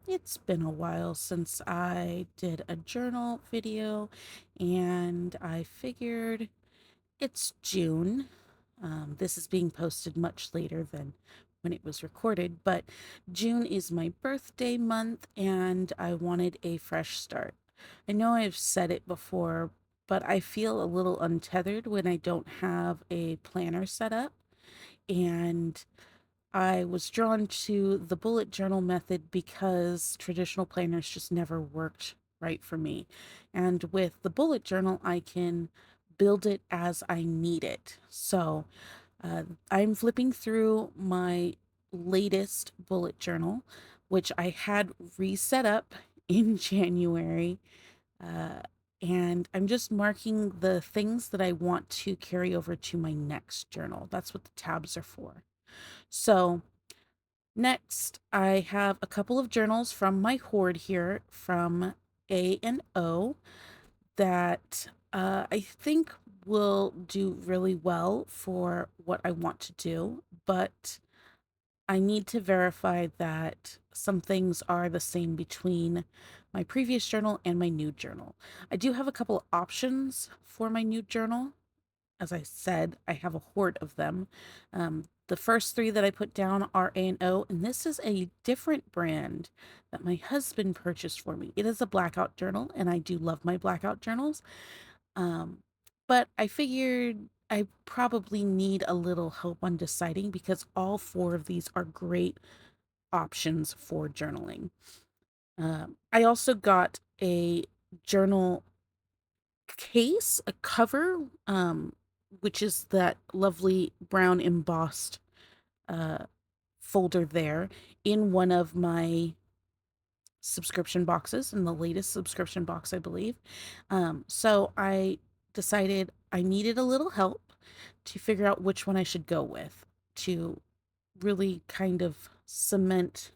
It's been a while since I did a journal video, and I figured it's June. This is being posted much later than when it was recorded, but June is my birthday month, and I wanted a fresh start. I know I've said it before, but I feel a little untethered when I don't have a planner set up, and I was drawn to the bullet journal method because traditional planners just never worked right for me. And with the bullet journal, I can build it as I need it. So I'm flipping through my latest bullet journal, which I had reset up in January. Uh, and I'm just marking the things that I want to carry over to my next journal. That's what the tabs are for. So, next, I have a couple of journals from my hoard here from A and O that I think will do really well for what I want to do, but I need to verify that some things are the same between my previous journal and my new journal. I do have a couple of options for my new journal. As I said, I have a hoard of them. The first three that I put down are A&O, and this is a different brand that my husband purchased for me. It is a blackout journal, and I do love my blackout journals. Um, but I figured I probably need a little help on deciding because all four of these are great options for journaling. I also got a journal case, a cover, which is that lovely brown embossed uh, folder there in one of my subscription boxes, in the latest subscription box, I believe. So I decided I needed a little help to figure out which one I should go with to really kind of cement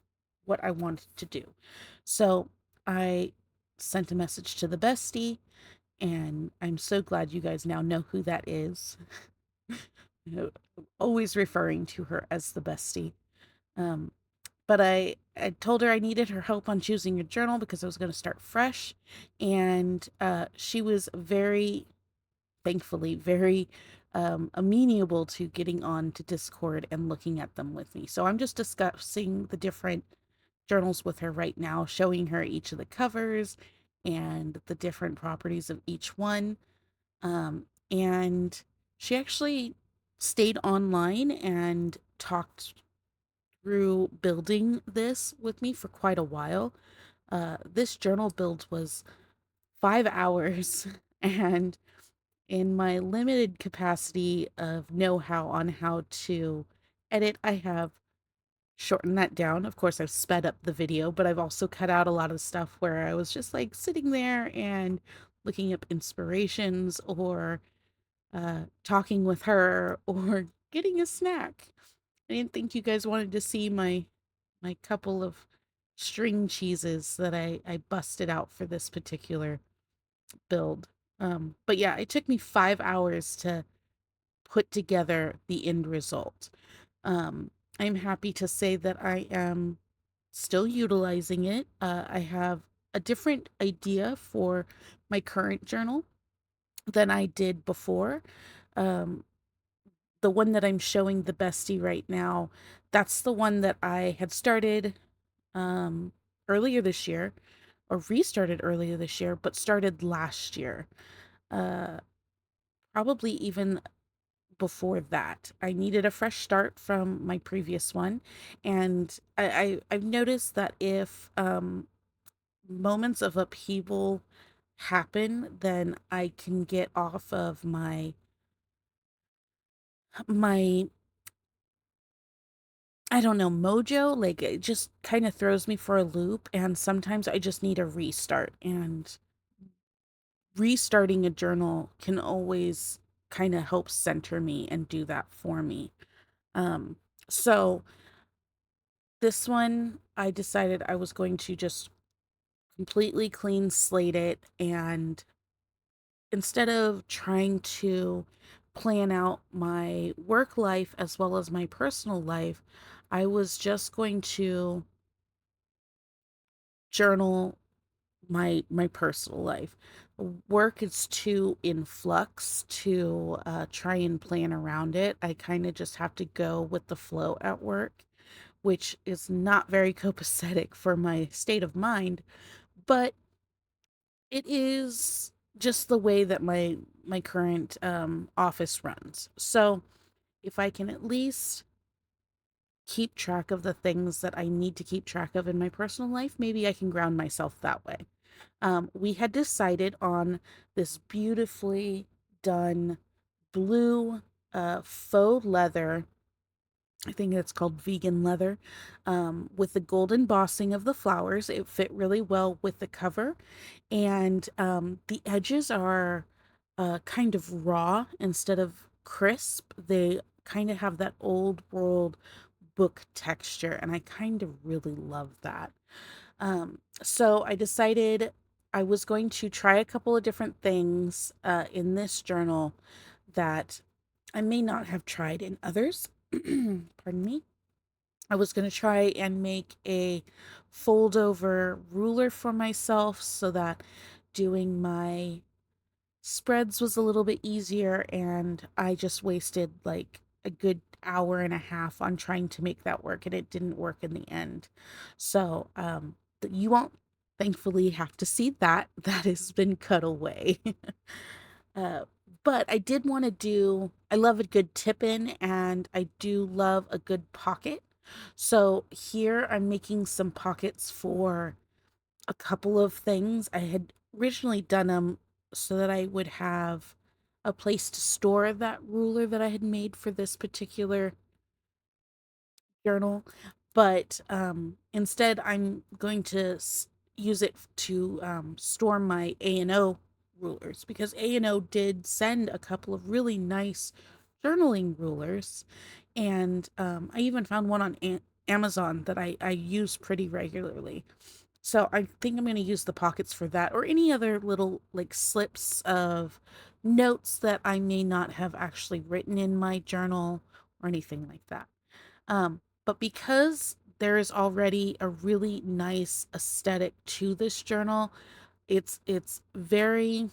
what I wanted to do. So I sent a message to the bestie, and I'm so glad you guys now know who that is. You know, always referring to her as the bestie. Um, but I told her I needed her help on choosing a journal because I was going to start fresh, and she was very, thankfully, very amenable to getting on to Discord and looking at them with me. So I'm just discussing the different journals with her right now, showing her each of the covers and the different properties of each one. And she actually stayed online and talked through building this with me for quite a while. This journal build was 5 hours, and in my limited capacity of know how on how to edit, I have shortened that down. Of course, I've sped up the video, but I've also cut out a lot of stuff where I was just like sitting there and looking up inspirations or talking with her or getting a snack. I didn't think you guys wanted to see my couple of string cheeses that I busted out for this particular build. But yeah, it took me 5 hours to put together the end result. I'm happy to say that I am still utilizing it. I have a different idea for my current journal than I did before. Um, the one that I'm showing the bestie right now, that's the one that I had started um, earlier this year, or restarted earlier this year, but started last year. Uh, Probably even before that. I needed a fresh start from my previous one, and I've noticed that if moments of upheaval happen, then I can get off of my I don't know, mojo, like, it just kinda throws me for a loop, and sometimes I just need a restart, and restarting a journal can always kinda help center me and do that for me. Um, so this one, I decided I was going to just completely clean slate it, and instead of trying to plan out my work life as well as my personal life, I was just going to journal my personal life. Work is too in flux to try and plan around it. I kind of just have to go with the flow at work, which is not very copacetic for my state of mind, but it is just the way that my current office runs. So if I can at least keep track of the things that I need to keep track of in my personal life, maybe I can ground myself that way. We had decided on this beautifully done blue faux leather. I think it's called vegan leather, with the gold embossing of the flowers. It fit really well with the cover, and the edges are kind of raw instead of crisp. They kind of have that old world book texture, and I kind of really love that. So I decided I was going to try a couple of different things in this journal that I may not have tried in others. Pardon me. I was going to try and make a fold over ruler for myself so that doing my spreads was a little bit easier, and I just wasted like a good hour and a half on trying to make that work, and it didn't work in the end. So, you won't thankfully have to see that. That has been cut away. uh, but I did want to do, I love a good tip in, and I do love a good pocket. So here I'm making some pockets for a couple of things. I had originally done them so that I would have a place to store that ruler that I had made for this particular journal, but instead I'm going to use it to store my A&O rulers, because A&O did send a couple of really nice journaling rulers, and I even found one on Amazon that I use pretty regularly. So I think I'm going to use the pockets for that, or any other little like slips of notes that I may not have actually written in my journal or anything like that. But because there is already a really nice aesthetic to this journal, it's very,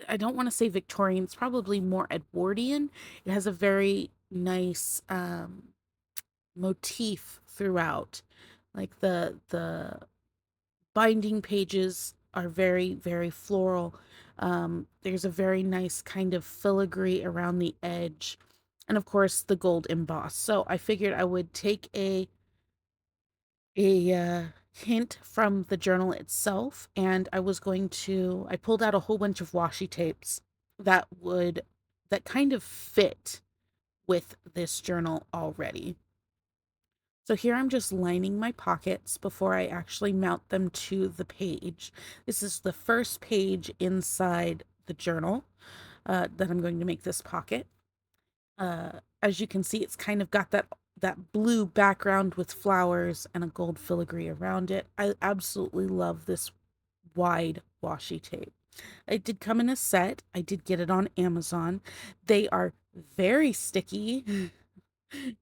I don't want to say Victorian, it's probably more Edwardian. It has a very nice motif throughout. Like the binding pages are very, very floral. There's a very nice kind of filigree around the edge, and of course the gold emboss. So I figured I would take a hint from the journal itself, and I pulled out a whole bunch of washi tapes that kind of fit with this journal already. So here I'm just lining my pockets before I actually mount them to the page. This is the first page inside the journal that I'm going to make this pocket. As you can see, it's kind of got that blue background with flowers and a gold filigree around it. I absolutely love this wide washi tape. It did come in a set. I did get it on Amazon. They are very sticky.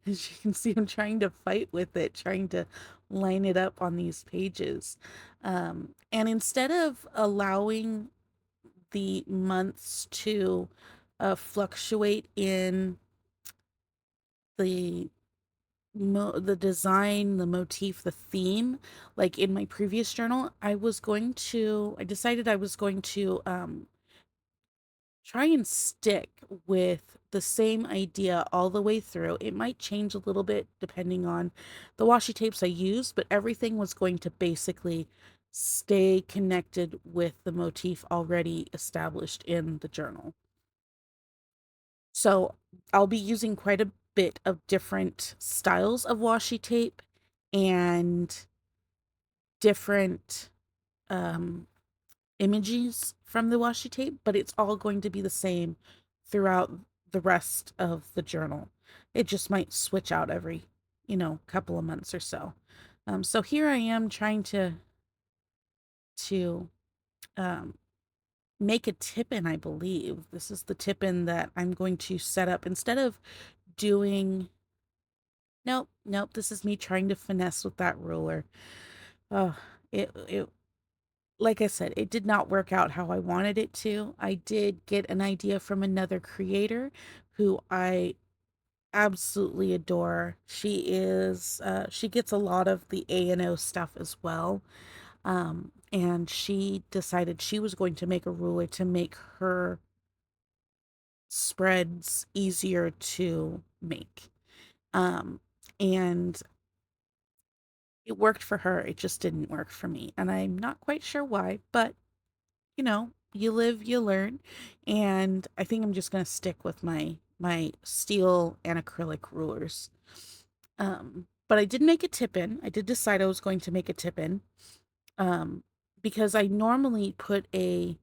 As you can see, I'm trying to fight with it, trying to line it up on these pages. And instead of allowing the months to fluctuate in the the design, the motif, the theme, like in my previous journal, I decided I was going to try and stick with the same idea all the way through. It might change a little bit depending on the washi tapes I use, but everything was going to basically stay connected with the motif already established in the journal. So I'll be using quite a bit of different styles of washi tape and different um, images from the washi tape, but it's all going to be the same throughout the rest of the journal. It just might switch out every, couple of months or so. So here I am trying to um, make a tip-in, I believe. This is the tip-in that I'm going to set up instead of doing. Nope, nope. This is me trying to finesse with that ruler. Oh, it like I said, it did not work out how I wanted it to. I did get an idea from another creator who I absolutely adore. She gets a lot of the A&O stuff as well. And she decided she was going to make a ruler to make her spreads easier to make. Um, and it worked for her. It just didn't work for me. And I'm not quite sure why, but you live, you learn. And I think I'm just going to stick with my steel and acrylic rulers. But I did make a tip in. I did decide I was going to make a tip in. Um, because I normally put a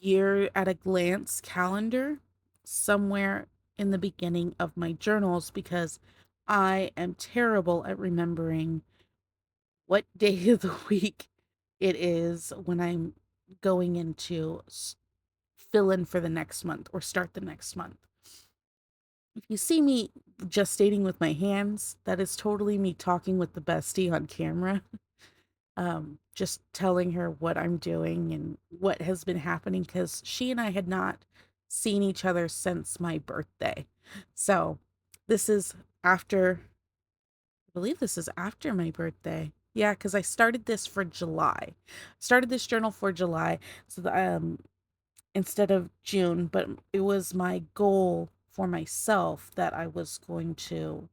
year at a glance calendar somewhere in the beginning of my journals because I am terrible at remembering what day of the week it is when I'm going into fill in for the next month or start the next month. If you see me gestating with my hands, that is totally me talking with the bestie on camera. Just telling her what I'm doing and what has been happening because she and I had not seen each other since my birthday. So this is after, I believe this is after my birthday. Yeah, because I started this for July. Started this journal for July. So instead of June, but it was my goal for myself that I was going to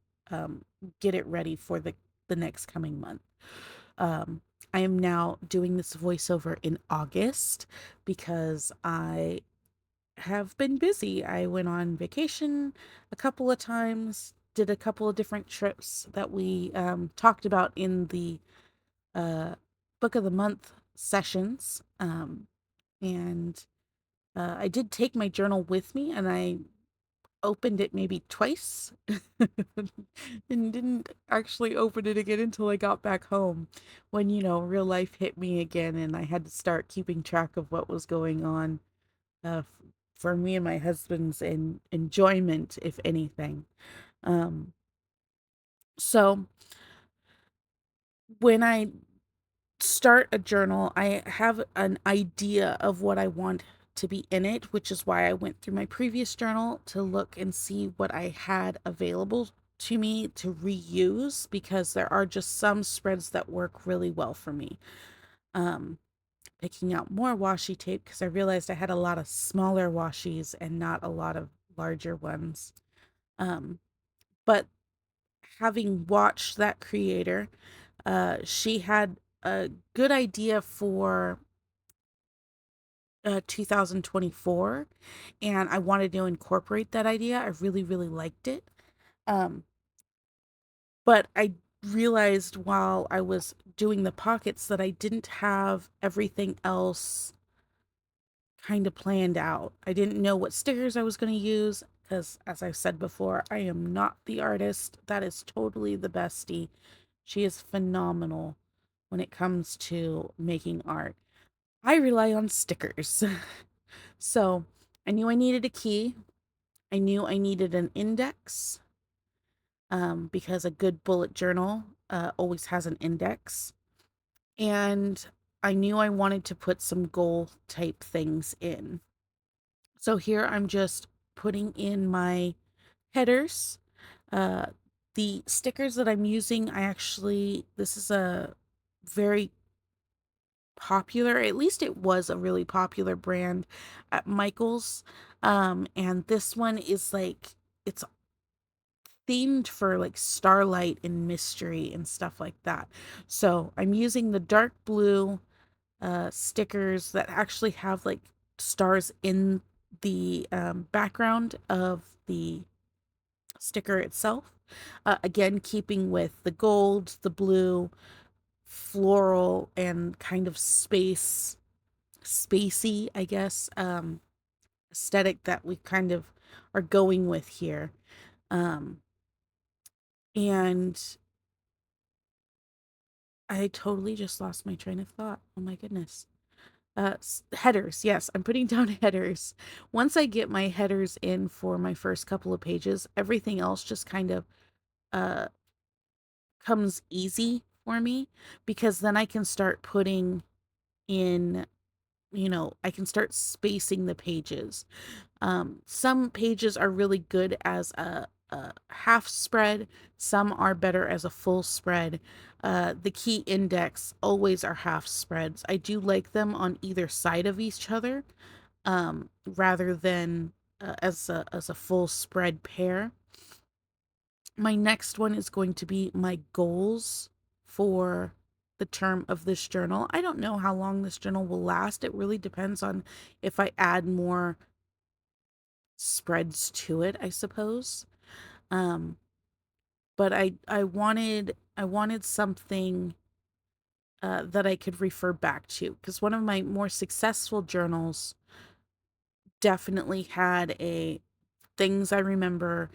get it ready for the next coming month. Um, I am now doing this voiceover in August because I have been busy. I went on vacation a couple of times, did a couple of different trips that we talked about in the uh, book of the month sessions. And I did take my journal with me and I opened it maybe twice and didn't actually open it again until I got back home when, real life hit me again and I had to start keeping track of what was going on for me and my husband's enjoyment, if anything. Um, so when I start a journal, I have an idea of what I want to be in it, which is why I went through my previous journal to look and see what I had available to me to reuse because there are just some spreads that work really well for me. Um, Picking out more washi tape because I realized I had a lot of smaller washies and not a lot of larger ones. Um, but having watched that creator, she had a good idea for 2024 and I wanted to incorporate that idea. I really, really liked it. Um, but I realized while I was doing the pockets that I didn't have everything else kind of planned out. I didn't know what stickers I was going to use because, as I've said before, I am not the artist. That is totally the bestie. She is phenomenal when it comes to making art. I rely on stickers. So I knew I needed a key. I knew I needed an index because a good bullet journal always has an index. And I knew I wanted to put some goal type things in. So here I'm just putting in my headers. Uh, the stickers that I'm using, this is a very popular, at least it was a really popular brand at Michael's. And this one is it's themed for like starlight and mystery and stuff like that. So I'm using the dark blue stickers that actually have like stars in the background of the sticker itself. Again, keeping with the gold, the blue, floral, and kind of spacey, I guess, aesthetic that we kind of are going with here. Um, and I totally just lost my train of thought. Oh my goodness. Headers. Yes, I'm putting down headers. Once I get my headers in for my first couple of pages, everything else just kind of uh comes easy. for me, because then I can start putting in, I can start spacing the pages. Some pages are really good as a half spread, some are better as a full spread. The key index always are half spreads. I do like them on either side of each other, rather than as a full spread pair. My next one is going to be my goals for the term of this journal. I don't know how long this journal will last. It really depends on if I add more spreads to it, I suppose. Um, but I wanted something that I could refer back to, because one of my more successful journals definitely had a things I remember,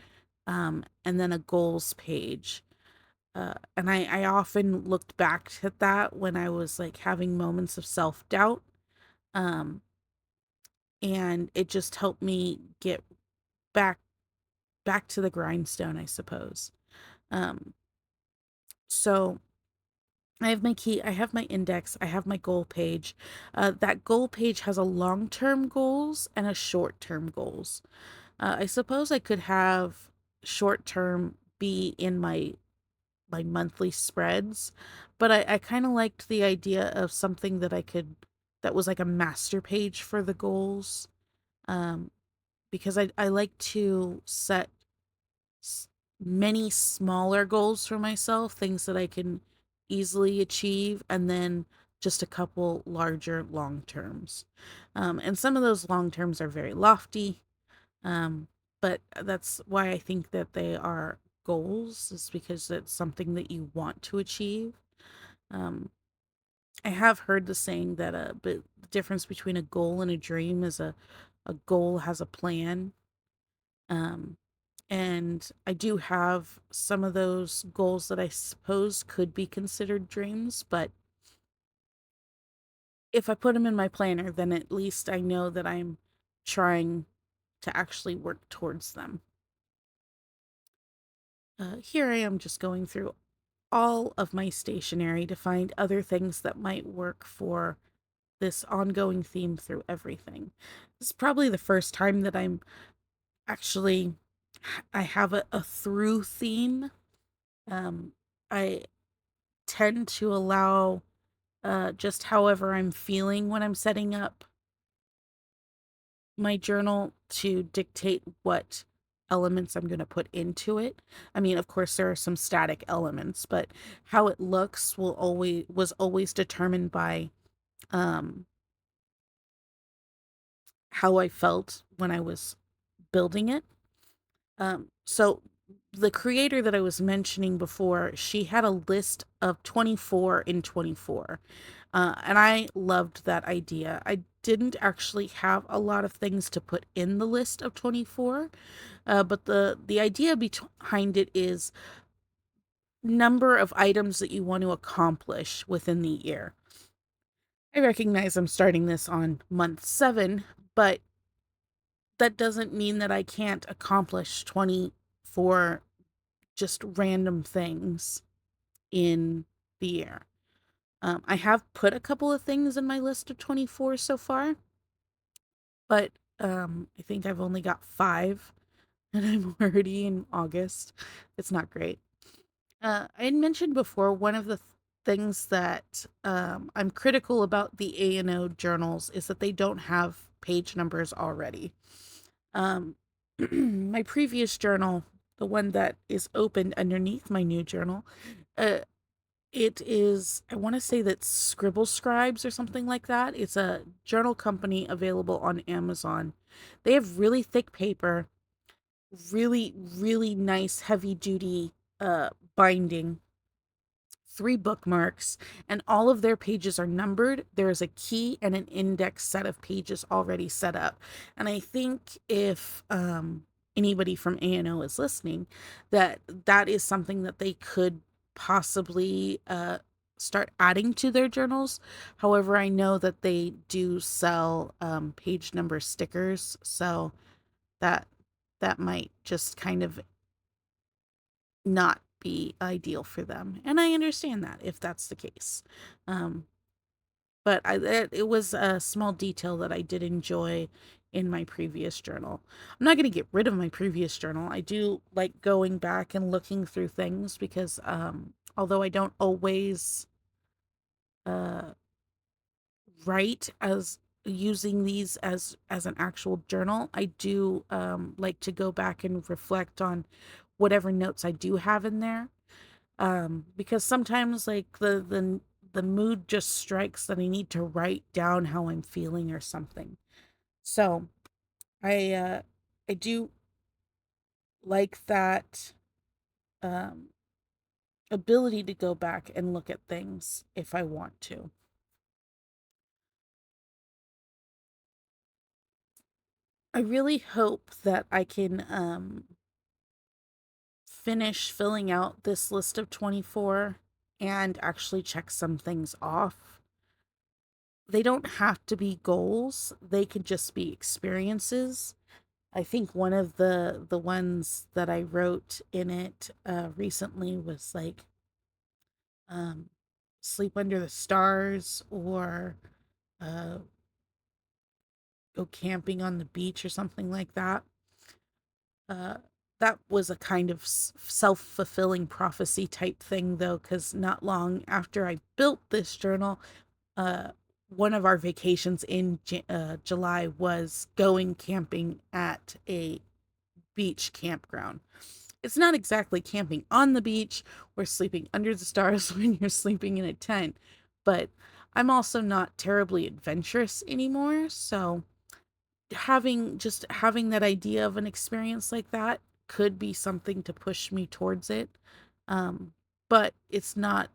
and then a goals page. And I often looked back at that when I was like having moments of self doubt. Um, and it just helped me get back back to the grindstone, I suppose. Um, so I have my index, I have my goal page. That goal page has a long-term goals and a short-term goals. I suppose I could have short-term be in my monthly spreads, but I kind of liked the idea of something that was like a master page for the goals. Um, because I like to set many smaller goals for myself, things that I can easily achieve, and then just a couple larger long terms. And some of those long terms are very lofty, um, but that's why I think that they are goals, is because it's something that you want to achieve. Um, I have heard the saying that but the difference between a goal and a dream is a goal has a plan. Um, and I do have some of those goals that I suppose could be considered dreams, but if I put them in my planner, then at least I know that I'm trying to actually work towards them. Here I am just going through all of my stationery to find other things that might work for this ongoing theme through everything. This is probably the first time that actually I have a through theme. I tend to allow just however I'm feeling when I'm setting up my journal to dictate what elements I'm going to put into it. I mean, of course there are some static elements, but how it looks was always determined by um how I felt when I was building it. So the creator that I was mentioning before, she had a list of 24 in 24. And I loved that idea. I didn't actually have a lot of things to put in the list of 24, but the idea behind it is number of items that you want to accomplish within the year. I recognize I'm starting this on month 7, but that doesn't mean that I can't accomplish 24 just random things in the year. I have put a couple of things in my list of 24 so far, but I think I've only got 5, and I'm already in August. It's not great. I had mentioned before, one of the things that I'm critical about the A&O journals is that they don't have page numbers already. My previous journal, the one that is opened underneath my new journal, uh, it is, I want to say that Scribble Scribes or something like that. It's a journal company available on Amazon. They have really thick paper, really, really nice heavy duty binding, 3 bookmarks, and all of their pages are numbered. There is a key and an index set of pages already set up. And I think if anybody from A&O is listening, that is something that they could possibly start adding to their journals. However, I know that they do sell page number stickers, so that that might just kind of not be ideal for them. And I understand that if that's the case. Um, but it was a small detail that I did enjoy in my previous journal. I'm not going to get rid of my previous journal. I do like going back and looking through things because although I don't always uh, write as using these as an actual journal, I do like to go back and reflect on whatever notes I do have in there, because sometimes like the mood just strikes that I need to write down how I'm feeling or something. So I do like that um ability to go back and look at things if I want to. I really hope that I can finish filling out this list of 24 and actually check some things off. They don't have to be goals, they could just be experiences. I think one of the ones that I wrote in it recently was like um sleep under the stars, or uh go camping on the beach or something like that. Uh that was a kind of self-fulfilling prophecy type thing though, cuz not long after I built this journal, uh one of our vacations in July was going camping at a beach campground. It's not exactly camping on the beach or sleeping under the stars when you're sleeping in a tent, but I'm also not terribly adventurous anymore. So having that idea of an experience like that could be something to push me towards it. Um, but it's not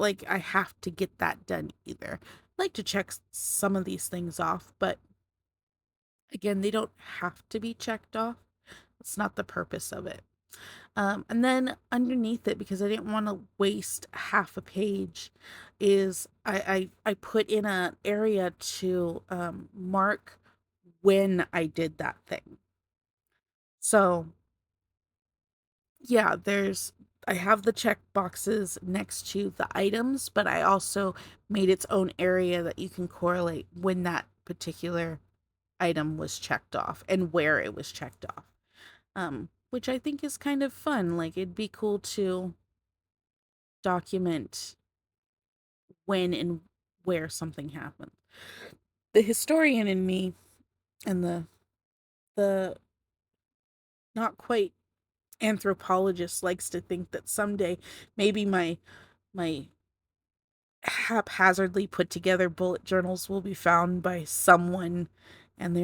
like I have to get that done either. I like to check some of these things off, but again, they don't have to be checked off. It's not the purpose of it. And then underneath it, because I didn't want to waste half a page, is I put in an area to mark when I did that thing. So yeah, I have the check boxes next to the items, but I also made its own area that you can correlate when that particular item was checked off and where it was checked off. Which I think is kind of fun. Like it'd be cool to document when and where something happened. The historian in me and the not quite anthropologist likes to think that someday maybe my haphazardly put together bullet journals will be found by someone, and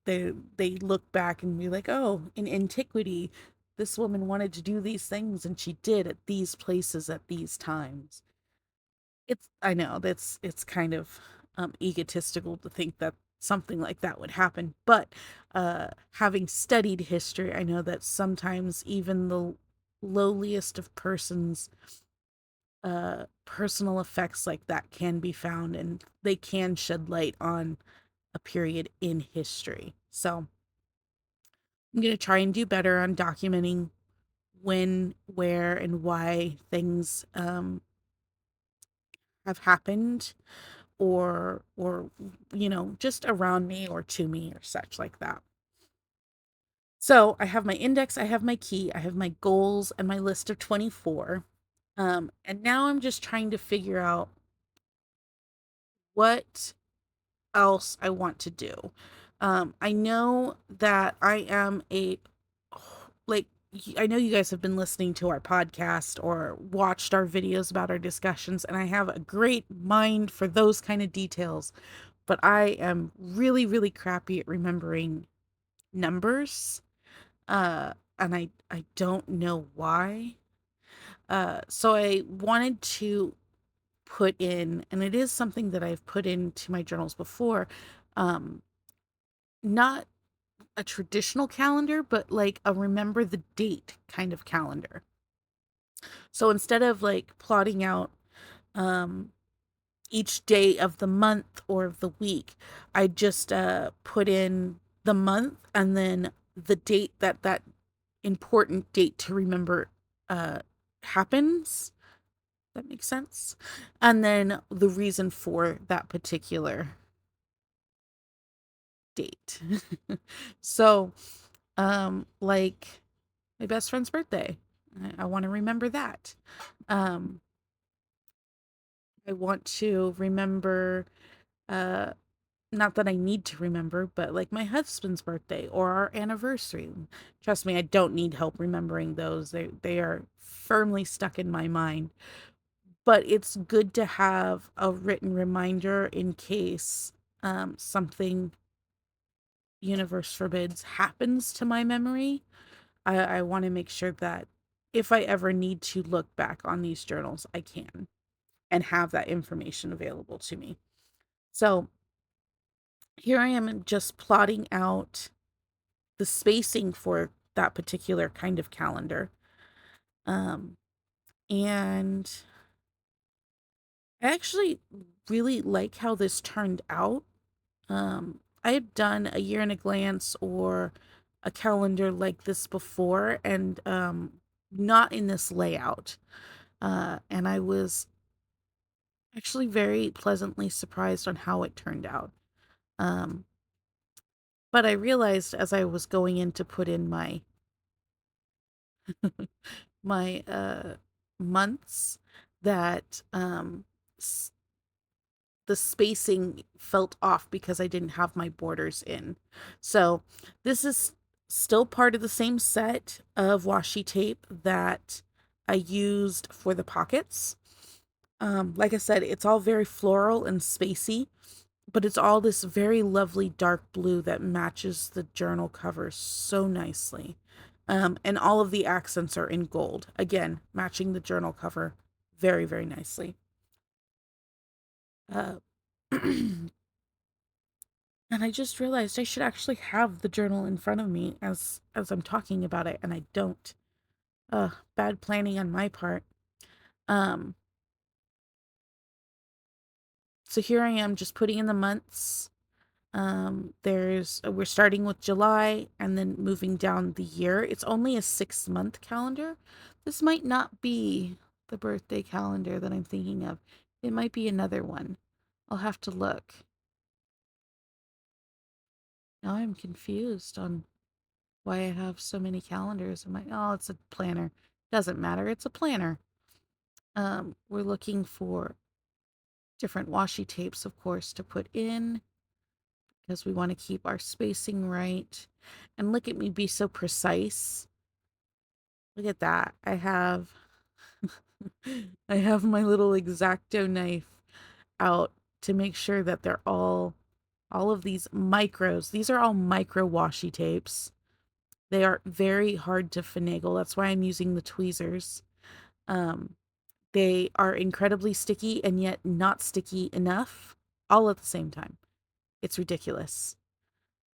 they look back and be like, oh, in antiquity this woman wanted to do these things and she did at these places at these times. I know that's it's kind of egotistical to think that something like that would happen, but having studied history, I know that sometimes even the lowliest of persons personal effects like that can be found, and they can shed light on a period in history. So I'm going to try and do better on documenting when, where, and why things have happened, or just around me or to me or such like that. So I have my index, I have my key, I have my goals, and my list of 24. And now I'm just trying to figure out what else I want to do. I know that I am like, I know you guys have been listening to our podcast or watched our videos about our discussions, and I have a great mind for those kind of details, but I am really, really crappy at remembering numbers. And I don't know why. So I wanted to put in, and it is something that I've put into my journals before, um, not a traditional calendar, but like a remember the date kind of calendar. So instead of like plotting out um, each day of the month or of the week, I just put in the month and then the date that important date to remember uh, happens. That makes sense. And then the reason for that particular date. So, like my best friend's birthday, I want to remember that. Um, I want to remember, uh, not that I need to remember, but like my husband's birthday or our anniversary. Trust me, I don't need help remembering those. They are firmly stuck in my mind. But it's good to have a written reminder in case something, universe forbids, happens to my memory. I want to make sure that if I ever need to look back on these journals, I can and have that information available to me. So here I am just plotting out the spacing for that particular kind of calendar. Um, and I actually really like how this turned out. I had done a year in a glance or a calendar like this before, and not in this layout. And I was actually very pleasantly surprised on how it turned out. Um, but I realized as I was going in to put in my months that the spacing felt off because I didn't have my borders in. So this is still part of the same set of washi tape that I used for the pockets. Like I said, it's all very floral and spacey, but it's all this very lovely dark blue that matches the journal cover so nicely. And all of the accents are in gold, again, matching the journal cover very, very nicely. Uh, and I just realized I should actually have the journal in front of me as I'm talking about it, and I don't. Bad planning on my part. Um, so here I am just putting in the months. We're starting with July and then moving down the year. It's only a 6-month calendar. This might not be the birthday calendar that I'm thinking of. It might be another one. I'll have to look. Now I'm confused on why I have so many calendars. I'm like, oh, it's a planner. Doesn't matter. It's a planner. We're looking for different washi tapes, of course, to put in because we want to keep our spacing right. And look at me be so precise. Look at that. I have my little X-Acto knife out to make sure that they're all of these micros. These are all micro washi tapes. They are very hard to finagle. That's why I'm using the tweezers. Um, they are incredibly sticky and yet not sticky enough all at the same time. It's ridiculous.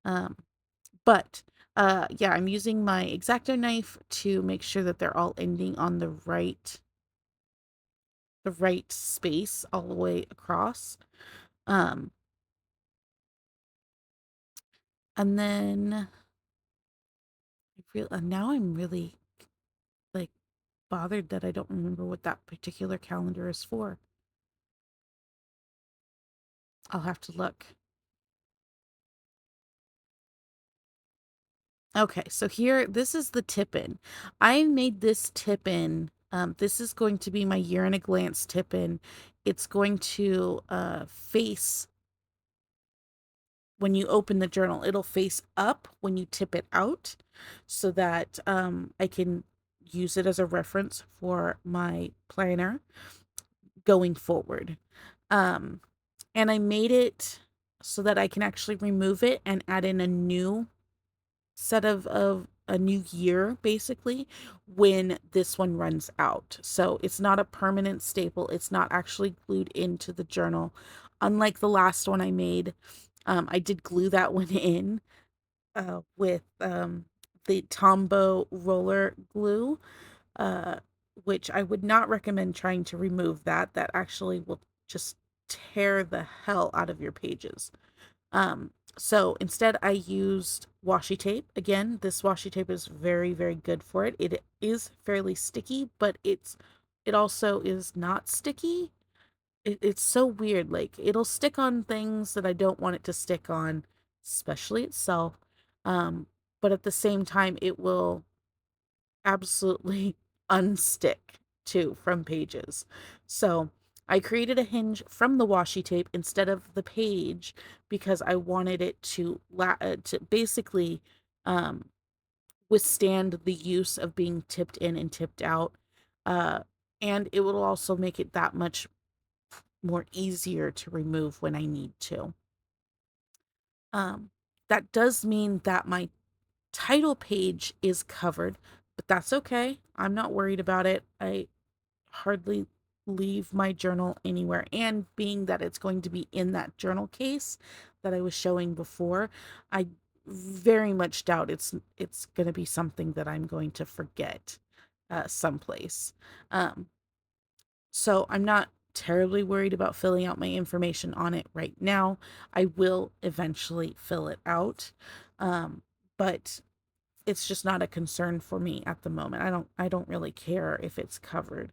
Um, but yeah, I'm using my X-Acto knife to make sure that they're all ending on the right space all the way across. Um, and then now I'm really like bothered that I don't remember what that particular calendar is for. I'll have to look. Okay, so here, this is the tip-in. I made this tip-in. This is going to be my year in a glance tip-in. It's going to face, when you open the journal, it'll face up when you tip it out so that I can use it as a reference for my planner going forward. Um, and I made it so that I can actually remove it and add in a new set of a new year basically when this one runs out. So it's not a permanent staple. It's not actually glued into the journal. Unlike the last one I made, I did glue that one in with the Tombow roller glue, uh, which I would not recommend trying to remove that. That actually will just tear the hell out of your pages. So instead, I used washi tape. Again, this washi tape is very, very good for it. It is fairly sticky, but it also is not sticky. It's so weird. Like it'll stick on things that I don't want it to stick on, especially itself. Um, but at the same time, it will absolutely unstick too from pages. So I created a hinge from the washi tape instead of the page because I wanted it to basically um, withstand the use of being tipped in and tipped out. Uh, and it will also make it that much more easier to remove when I need to. Um, that does mean that my title page is covered, but that's okay. I'm not worried about it. I hardly leave my journal anywhere. And being that it's going to be in that journal case that I was showing before, I very much doubt it's going to be something that I'm going to forget someplace. Um, so I'm not terribly worried about filling out my information on it right now. I will eventually fill it out. But it's just not a concern for me at the moment. I don't really care if it's covered.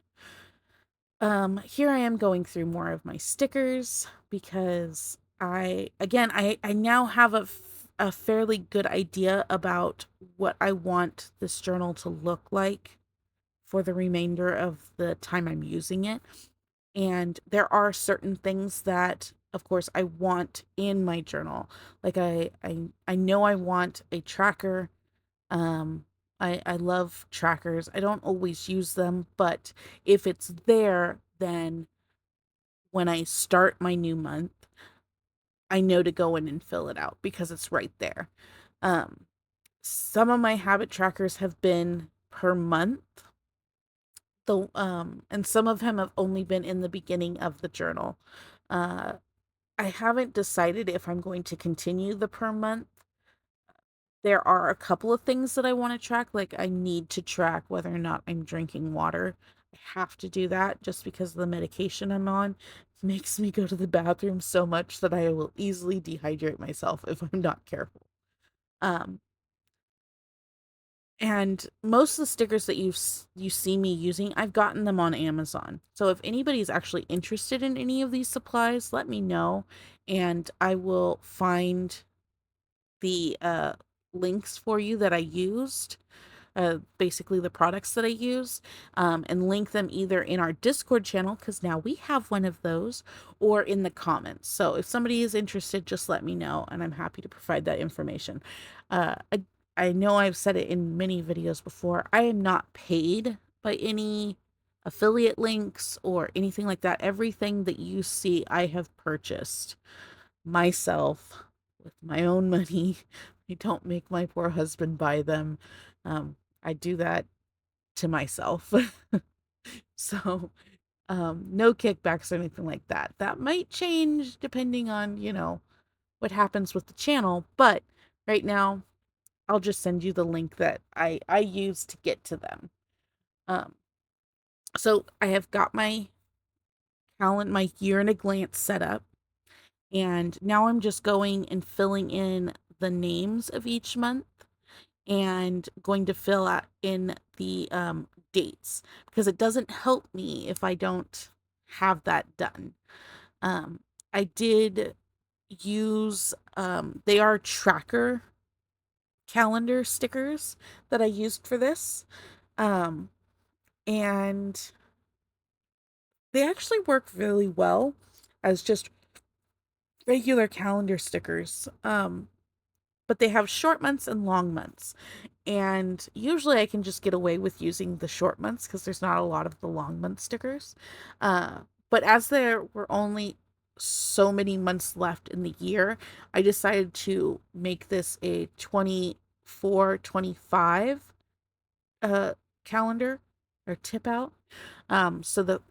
Here I am going through more of my stickers because I now have a fairly good idea about what I want this journal to look like for the remainder of the time I'm using it. And there are certain things that of course I want in my journal. Like I know I want a tracker. um, I love trackers. I don't always use them, but if it's there, then when I start my new month, I know to go in and fill it out because it's right there. Um, some of my habit trackers have been per month, and some of them have only been in the beginning of the journal. Uh, I haven't decided if I'm going to continue the per month. There are a couple of things that I want to track. Like I need to track whether or not I'm drinking water. I have to do that just because the medication I'm on makes me go to the bathroom so much that I will easily dehydrate myself if I'm not careful. Um, and most of the stickers that you see me using, I've gotten them on Amazon. So if anybody's actually interested in any of these supplies, let me know, and I will find the links for you that I used, basically the products that I use, and link them either in our Discord channel, because now we have one of those, or in the comments. So if somebody is interested, just let me know, and I'm happy to provide that information. I know I've said it in many videos before. I am not paid by any affiliate links or anything like that. Everything that you see, I have purchased myself with my own money. I don't make my poor husband buy them. I do that to myself. So, no kickbacks or anything like that. That might change depending on, what happens with the channel, but right now I'll just send you the link that I use to get to them. Um, so I have got my year in a glance set up. And now I'm just going and filling in the names of each month and going to fill out in the dates because it doesn't help me if I don't have that done. I did use, they are tracker calendar stickers that I used for this. Um, and they actually work really well as just regular calendar stickers. But they have short months and long months. And usually I can just get away with using the short months because there's not a lot of the long month stickers. Uh, but as there were only so many months left in the year, I decided to make this a 24-25 uh, calendar or tip out. So the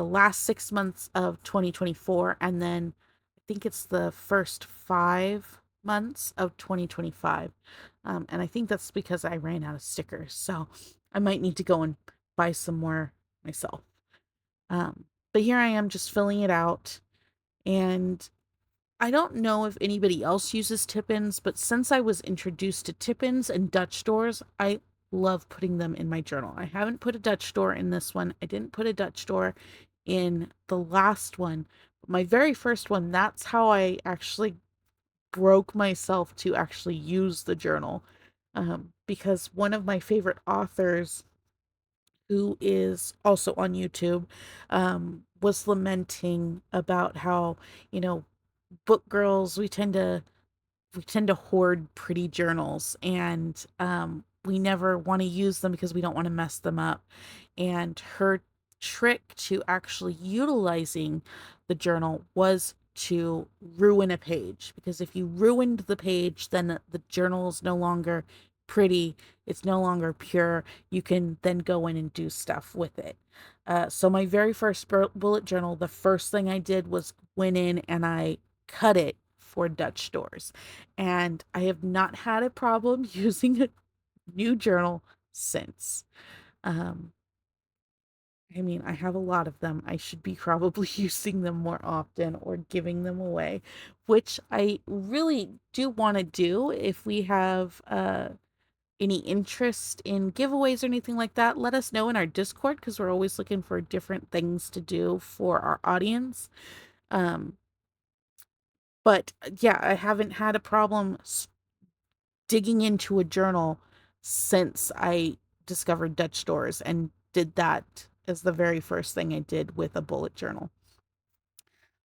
last 6 months of 2024, and then I think it's the first 5 months of 2025. And I think that's because I ran out of stickers. So I might need to go and buy some more myself. But here I am just filling it out. And I don't know if anybody else uses tip-ins, but since I was introduced to tip-ins and Dutch doors, I love putting them in my journal. I haven't put a Dutch door in this one. I didn't put a Dutch door in the last one. My very first one, that's how I actually broke myself to actually use the journal. Because one of my favorite authors, who is also on YouTube, was lamenting about how, you know, book girls, we tend to hoard pretty journals, and we never want to use them because we don't want to mess them up. And her trick to actually utilizing the journal was to ruin a page, because if you ruined the page, then the journal is no longer pretty, it's no longer pure. You can then go in and do stuff with it. So my very first bullet journal, the first thing I did was went in and I cut it for Dutch doors. And I have not had a problem using a new journal since. Um, I mean, I have a lot of them. I should be probably using them more often or giving them away, which I really do want to do. If we have any interest in giveaways or anything like that, let us know in our Discord, because we're always looking for different things to do for our audience. Um, but yeah, I haven't had a problem digging into a journal since I discovered Dutch doors and did that as the very first thing I did with a bullet journal.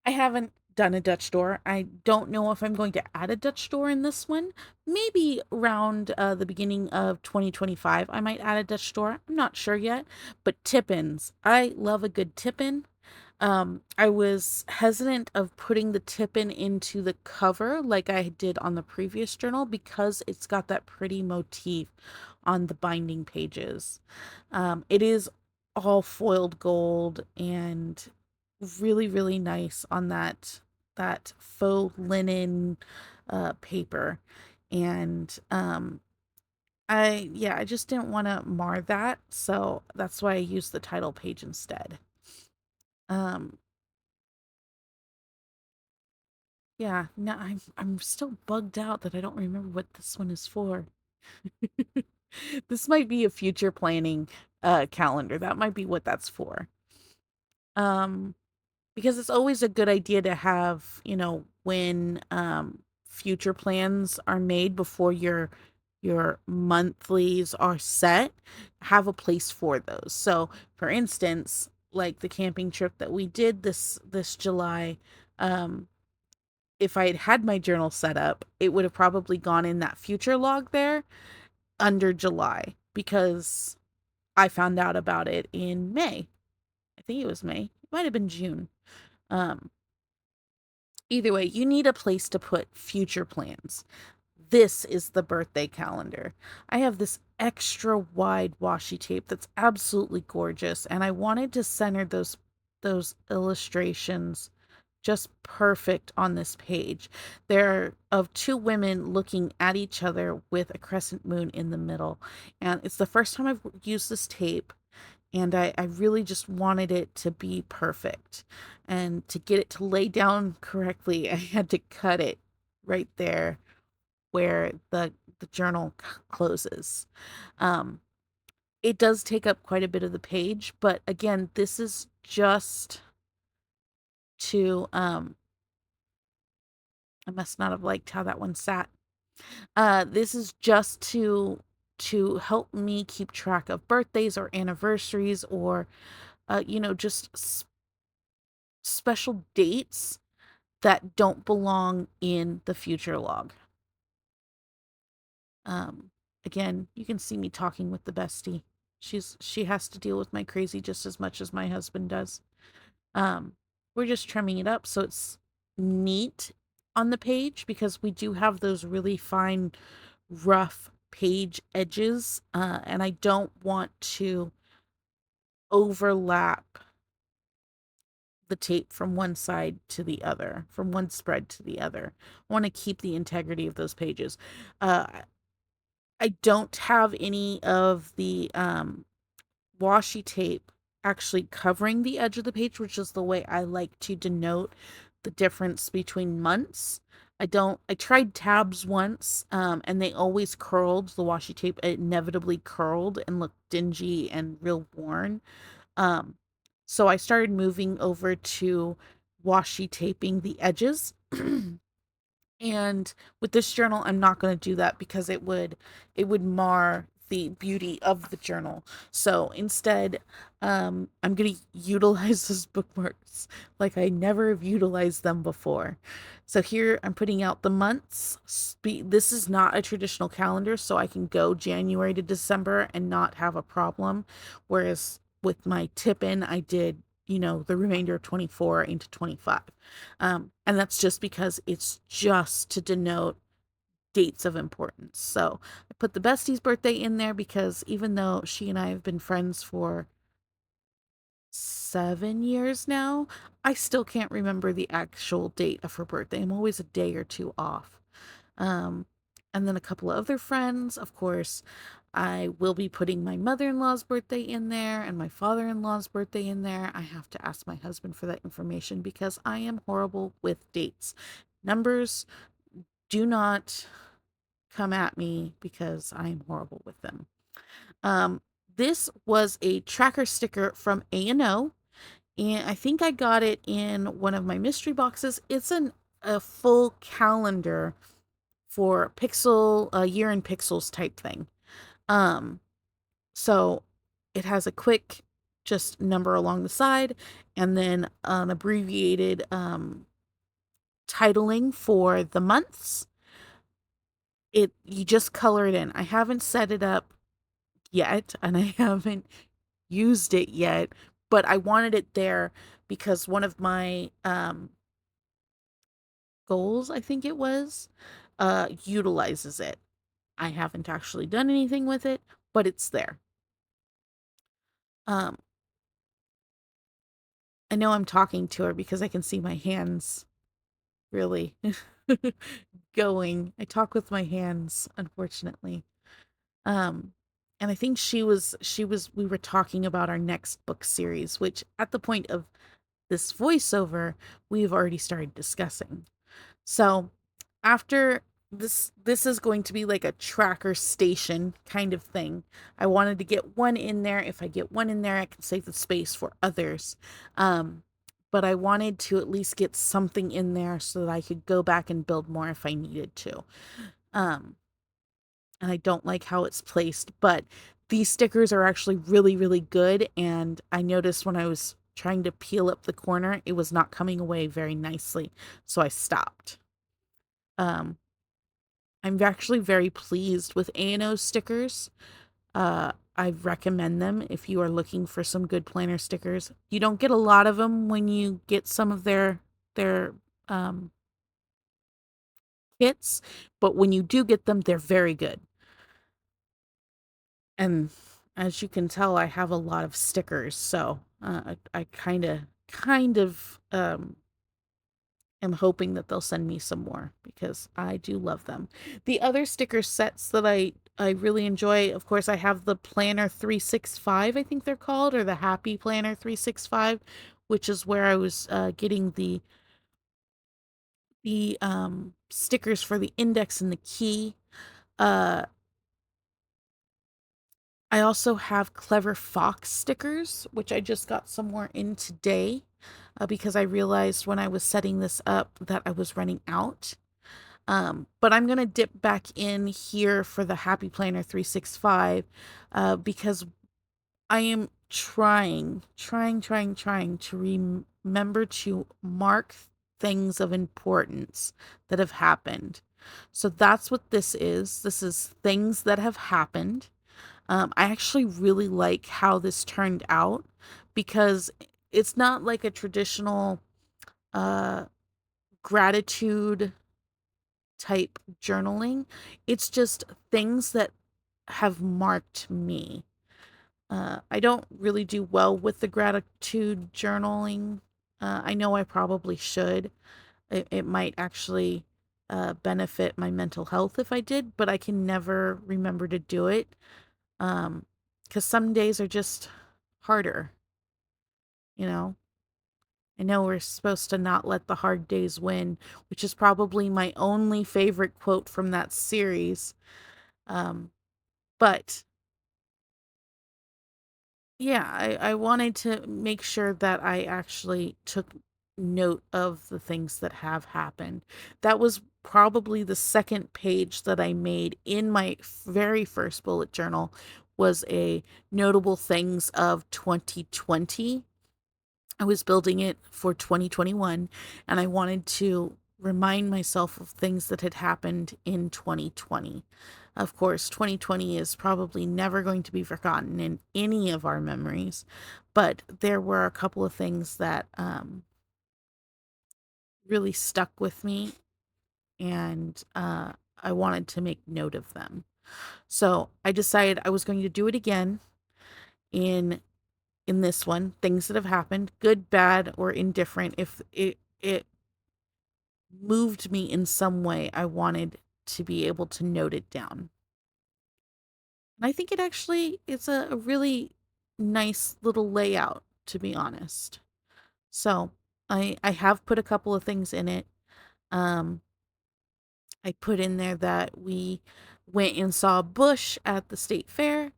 I haven't done a Dutch door. I don't know if I'm going to add a Dutch door in this one. Maybe around the beginning of 2025, I might add a Dutch door. I'm not sure yet. But tip-ins. I love a good tip-in. I was hesitant of putting the tip-in into the cover like I did on the previous journal, because it's got that pretty motif on the binding pages. It is all foiled gold and really, really nice on that faux linen paper. And I just didn't want to mar that, so that's why I used the title page instead. Um, Yeah, no, I'm still bugged out that I don't remember what this one is for. This might be a future planning calendar. That might be what that's for. Um because it's always a good idea to have, when future plans are made before your monthlies are set, have a place for those. So, for instance, like the camping trip that we did this July, um if I had had my journal set up, it would have probably gone in that future log there under July, because I found out about it in May. I think it was May. It might have been June. Um, Either way, you need a place to put future plans. This is the birthday calendar. I have this extra wide washi tape that's absolutely gorgeous, and I wanted to center those illustrations just perfect on this page. They're of two women looking at each other with a crescent moon in the middle. And it's the first time I've used this tape, and I really just wanted it to be perfect. And to get it to lay down correctly, I had to cut it right there where the journal closes. Um, it does take up quite a bit of the page, but again, this is just to I must not have liked how that one sat. This is just to help me keep track of birthdays or anniversaries, or just special dates that don't belong in the future log. Um, Again, you can see me talking with the bestie. She has to deal with my crazy just as much as my husband does. Um, we're just trimming it up so it's neat on the page, because we do have those really fine, rough page edges, and I don't want to overlap the tape from one side to the other, from one spread to the other. I want to keep the integrity of those pages. Uh, I don't have any of the washi tape actually covering the edge of the page, which is the way I like to denote the difference between months. I tried tabs once, and they always curled. The washi tape inevitably curled and looked dingy and real worn. Um, so I started moving over to washi taping the edges. And with this journal, I'm not going to do that because it would mar the beauty of the journal. So instead, I'm going to utilize those bookmarks like I never have utilized them before. So here I'm putting out the months. This is not a traditional calendar, so I can go January to December and not have a problem. Whereas with my tip in, I did, the remainder of 24 into 25. And that's just because it's just to denote dates of importance. So I put the bestie's birthday in there because even though she and I have been friends for 7 years now, I still can't remember the actual date of her birthday. I'm always a day or two off. Um, and then a couple of other friends, of course. I will be putting my mother-in-law's birthday in there and my father-in-law's birthday in there. I have to ask my husband for that information because I am horrible with dates. Numbers do not come at me because I am horrible with them. Um, this was a tracker sticker from A&O, and I think I got it in one of my mystery boxes. It's a full calendar for pixel, year in pixels type thing. Um, so it has a quick just number along the side and then an abbreviated titling for the months. You just color it in. I haven't set it up yet and I haven't used it yet, but I wanted it there because one of my goals, I think it was, utilizes it. I haven't actually done anything with it, but it's there. Um, I know I'm talking to her because I can see my hands really going. I talk with my hands, unfortunately. Um, and I think we were talking about our next book series, which at the point of this voiceover, we've already started discussing. So after this is going to be like a tracker station kind of thing. I wanted to get one in there. If I get one in there, I can save the space for others. But I wanted to at least get something in there so that I could go back and build more if I needed to. Um, and I don't like how it's placed, but these stickers are actually really, really good. And I noticed when I was trying to peel up the corner, it was not coming away very nicely. So I stopped. Um, I'm actually very pleased with A&O stickers. I recommend them if you are looking for some good planner stickers. You don't get a lot of them when you get some of their um, kits, but when you do get them, they're very good. And as you can tell, I have a lot of stickers, so I kind of am hoping that they'll send me some more because I do love them. The other sticker sets that I really enjoy, of course, I have the Planner 365, I think they're called, or the Happy Planner 365, which is where I was getting the stickers for the index and the key. Uh, I also have Clever Fox stickers, which I just got some more in today because I realized when I was setting this up that I was running out. But I'm going to dip back in here for the Happy Planner 365 because I am trying to remember to mark things of importance that have happened. So that's what this is. This is things that have happened. I actually really like how this turned out because it's not like a traditional uh, gratitude type journaling. It's just things that have marked me. I don't really do well with the gratitude journaling. I know I probably should. It might actually benefit my mental health if I did, but I can never remember to do it. Because some days are just harder, you know? I know we're supposed to not let the hard days win, which is probably my only favorite quote from that series. Um, but yeah, I wanted to make sure that I actually took note of the things that have happened. That was probably the second page that I made in my very first bullet journal was a notable things of 2020. I was building it for 2021 and I wanted to remind myself of things that had happened in 2020. Of course, 2020 is probably never going to be forgotten in any of our memories, but there were a couple of things that really stuck with me, and I wanted to make note of them. So I decided I was going to do it again in this one, things that have happened, good, bad, or indifferent. If it moved me in some way, I wanted to be able to note it down. And I think it actually is a really nice little layout, to be honest. So I have put a couple of things in it. Um, I put in there that we went and saw Bush at the state fair,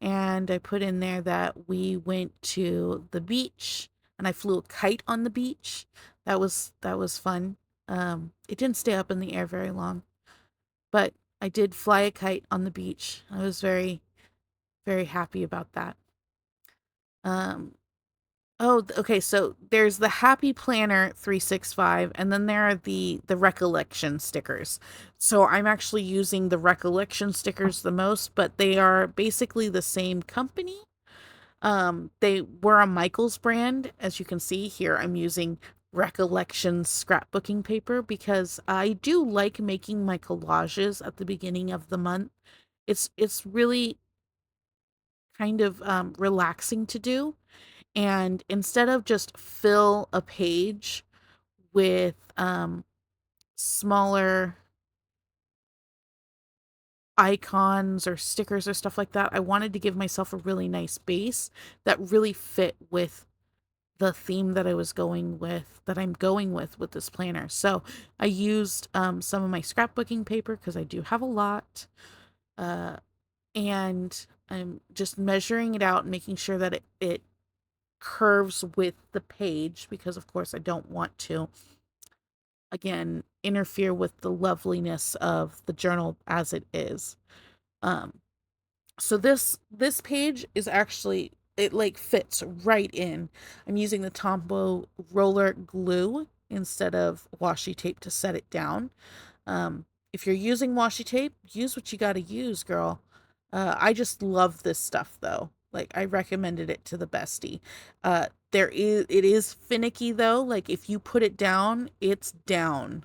and I put in there that we went to the beach and I flew a kite on the beach. That was fun. It didn't stay up in the air very long, but I did fly a kite on the beach. I was very, very happy about that. Um, Oh, okay. So there's the Happy Planner 365, and then there are the recollection stickers. So I'm actually using the recollection stickers the most, but they are basically the same company. They were a Michaels brand. As you can see here, I'm using recollection scrapbooking paper because I do like making my collages at the beginning of the month. It's really kind of relaxing to do. And instead of just fill a page with smaller icons or stickers or stuff like that, I wanted to give myself a really nice base that really fit with the theme that I was going with, that I'm going with this planner. So I used some of my scrapbooking paper because I do have a lot. Uh, and I'm just measuring it out and making sure that it curves with the page because, of course, I don't want to again interfere with the loveliness of the journal as it is. Um, so this page is actually, it like fits right in. I'm using the Tombow roller glue instead of washi tape to set it down. If you're using washi tape, use what you got to use, girl. I just love this stuff though. Like I recommended it to the bestie. It is finicky though. Like if you put it down, it's down.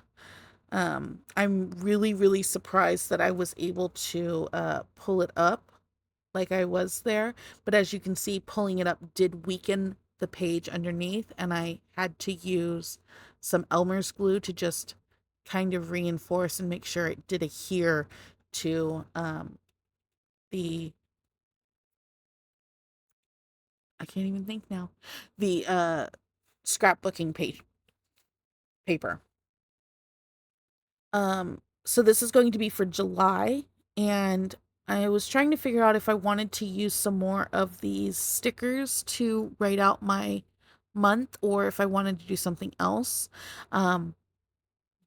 I'm really, really surprised that I was able to pull it up like I was there. But as you can see, pulling it up did weaken the page underneath, and I had to use some Elmer's glue to just kind of reinforce and make sure it did adhere to the, I can't even think now, the scrapbooking paper. So this is going to be for July, and I was trying to figure out if I wanted to use some more of these stickers to write out my month or if I wanted to do something else. Um,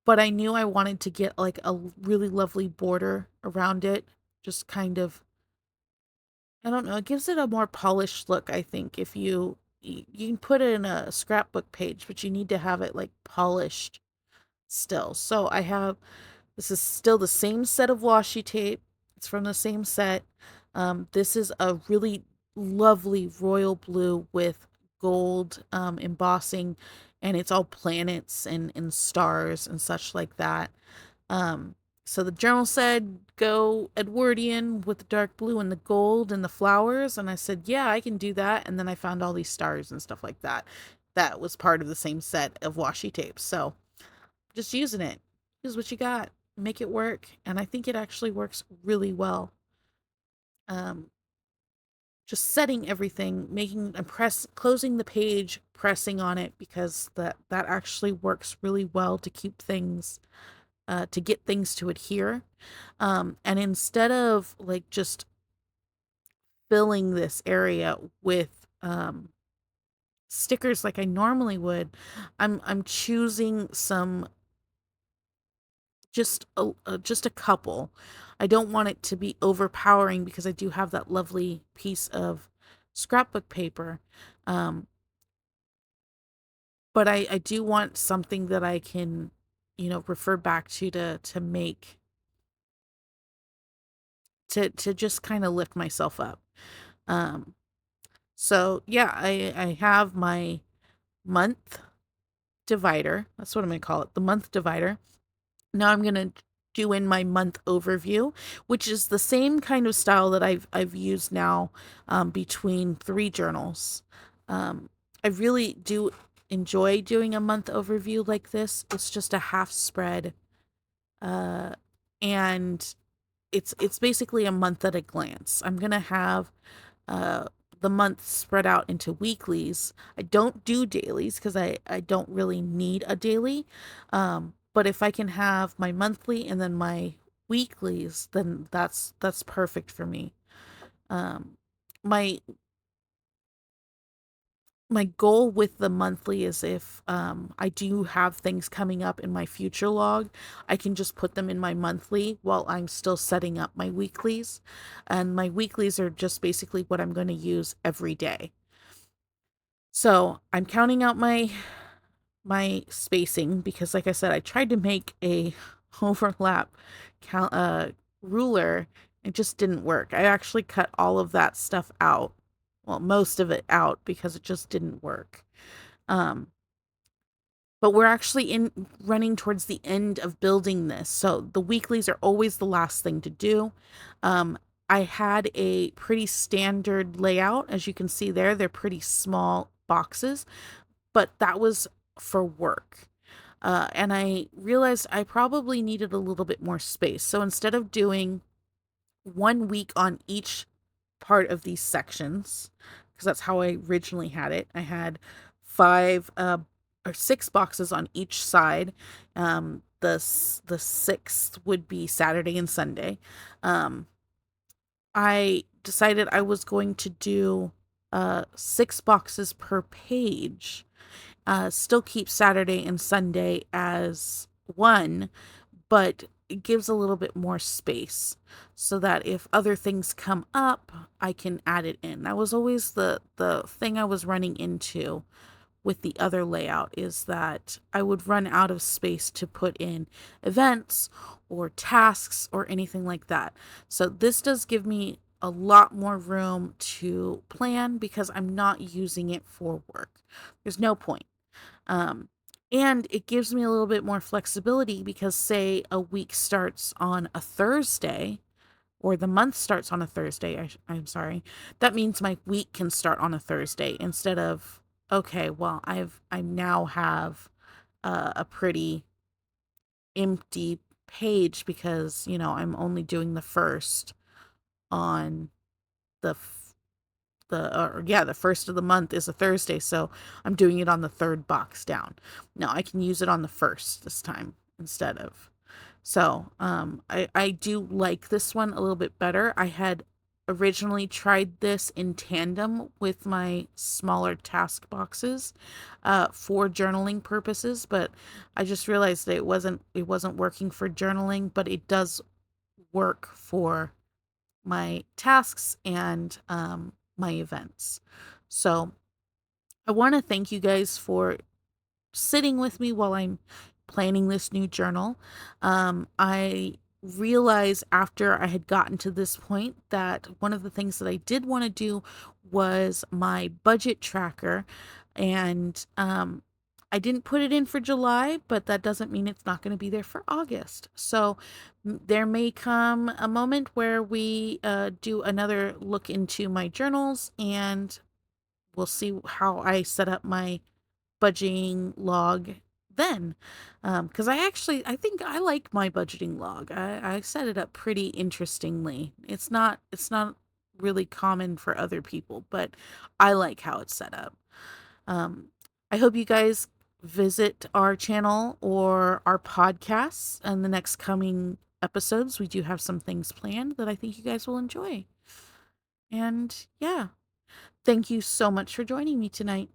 but I knew I wanted to get like a really lovely border around it, just kind of, I don't know, it gives it a more polished look, I think. If you can put it in a scrapbook page, but you need to have it like polished still. So I have, this is still the same set of washi tape. It's from the same set. This is a really lovely royal blue with gold embossing, and it's all planets and stars and such like that. Um, so the journal said go Edwardian with the dark blue and the gold and the flowers, and I said, yeah, I can do that. And then I found all these stars and stuff like that. That was part of the same set of washi tape. So just using it. Use what you got. Make it work. And I think it actually works really well. Um, just setting everything, making and closing the page, pressing on it, because that actually works really well to keep things to get things to adhere. And instead of like just filling this area with stickers like I normally would, I'm choosing some, just a couple. I don't want it to be overpowering because I do have that lovely piece of scrapbook paper. Um, but I do want something that I can, refer back to make to just kind of lift myself up. Um, so yeah, I have my month divider. That's what I'm gonna call it, the month divider. Now I'm gonna do in my month overview, which is the same kind of style that I've used now between 3 journals. I really do enjoy doing a month overview like this. It's just a half spread, uh, and it's basically a month at a glance. I'm gonna have uh, the month spread out into weeklies. I don't do dailies because I don't really need a daily. But if I can have my monthly and then my weeklies, then that's perfect for me. Um, my my goal with the monthly is if I do have things coming up in my future log, I can just put them in my monthly while I'm still setting up my weeklies. And my weeklies are just basically what I'm going to use every day. So I'm counting out my spacing because, like I said, I tried to make a overlap ruler. It just didn't work. I actually cut all of that stuff out. Well, most of it out because it just didn't work. Um, but we're actually in running towards the end of building this. So the weeklies are always the last thing to do. Um, I had a pretty standard layout. As you can see there, they're pretty small boxes, but that was for work. And I realized I probably needed a little bit more space. So instead of doing 1 week on each part of these sections, because that's how I originally had it, I had 5 or 6 boxes on each side. The sixth would be Saturday and Sunday. I decided I was going to do 6 boxes per page, still keep Saturday and Sunday as one, but it gives a little bit more space so that if other things come up, I can add it in. That was always the thing I was running into with the other layout, is that I would run out of space to put in events or tasks or anything like that. So this does give me a lot more room to plan because I'm not using it for work. There's no point. Um, and it gives me a little bit more flexibility because, say, a week starts on a Thursday or the month starts on a Thursday, I'm sorry, that means my week can start on a Thursday instead of, okay, well, I now have a pretty empty page because, I'm only doing the first on the the first of the month is a Thursday, so I'm doing it on the third box down. No, I can use it on the first this time instead of. So I do like this one a little bit better. I had originally tried this in tandem with my smaller task boxes for journaling purposes, but I just realized that it wasn't working for journaling, but it does work for my tasks and my events. So I want to thank you guys for sitting with me while I'm planning this new journal. I realized after I had gotten to this point that one of the things that I did want to do was my budget tracker. And I didn't put it in for July, but that doesn't mean it's not going to be there for August. So there may come a moment where we do another look into my journals, and we'll see how I set up my budgeting log then. Because I think I like my budgeting log. I set it up pretty interestingly. It's not really common for other people, but I like how it's set up. Um, I hope you guys visit our channel or our podcasts in the next coming episodes. We do have some things planned that I think you guys will enjoy. And yeah, thank you so much for joining me tonight.